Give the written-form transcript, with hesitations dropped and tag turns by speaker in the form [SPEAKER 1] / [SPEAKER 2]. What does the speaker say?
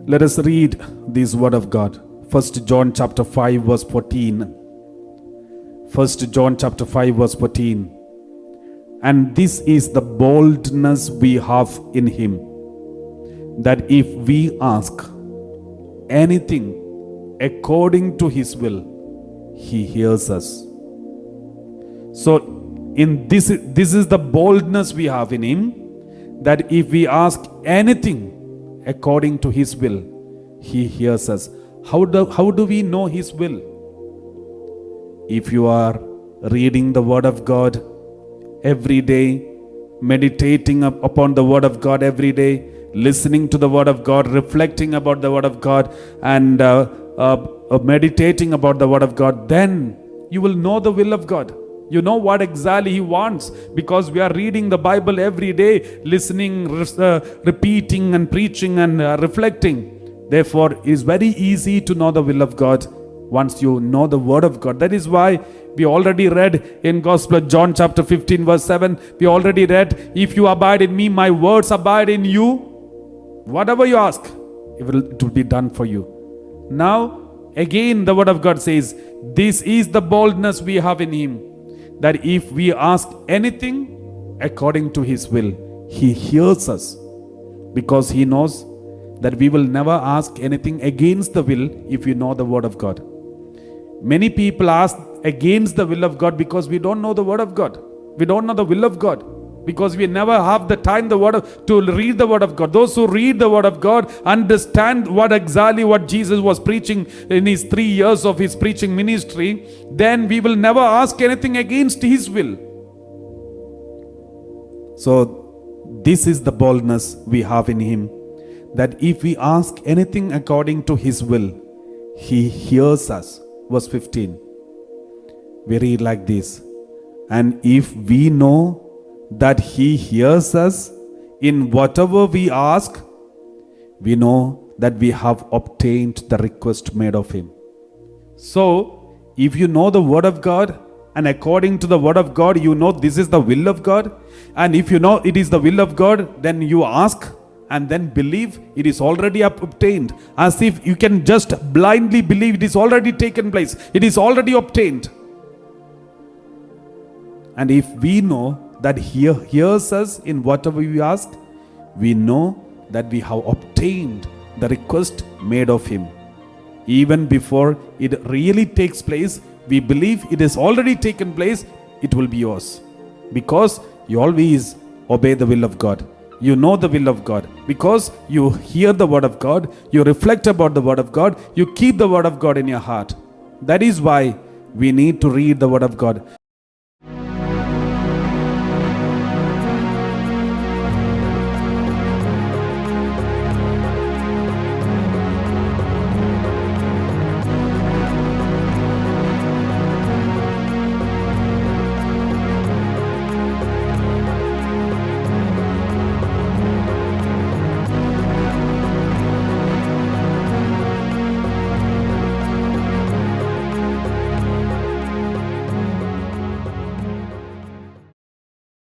[SPEAKER 1] Let us read this word of God. 1 John chapter 5 verse 14. 1 John chapter 5 verse 14. And this is the boldness we have in him, that if we ask anything according to his will, he hears us. So in this is the boldness we have in him, that if we ask anything according to his will, he hears us. How do we know his will? If you are reading the word of God every day, meditating upon the word of God every day, listening to the word of God, reflecting about the word of God, and meditating about the word of God, then you will know the will of God. You know what exactly he wants, because we are reading the Bible every day, listening, repeating and preaching and reflecting. Therefore, it is very easy to know the will of God once you know the word of God. That is why we already read in Gospel of John chapter 15 verse 7, we already read, if you abide in me, my words abide in you. Whatever you ask, it will be done for you. Now, again the word of God says, this is the boldness we have in him, that if we ask anything according to his will, he hears us, because he knows that we will never ask anything against the will if you know the word of God. Many people ask against the will of God because we don't know the word of God. We don't know the will of God because we never have the time to read the word of God. Those who read the word of God understand what Jesus was preaching in his 3 years of his preaching ministry. Then we will never ask anything against his will. So this is the boldness we have in him, that if we ask anything according to his will, he hears us. Verse 15, we read like this, and if we know that he hears us in whatever we ask, we know that we have obtained the request made of him. So, if you know the word of God, and according to the word of God, you know this is the will of God, and if you know it is the will of God, then you ask and then believe it is already obtained, as if you can just blindly believe it is already taken place, it is already obtained. And if we know that he hears us in whatever we ask, we know that we have obtained the request made of him. Even before it really takes place, we believe it has already taken place, it will be yours, because you always obey the will of God. You know the will of God because you hear the word of God, you reflect about the word of God, you keep the word of God in your heart. That is why we need to read the word of God.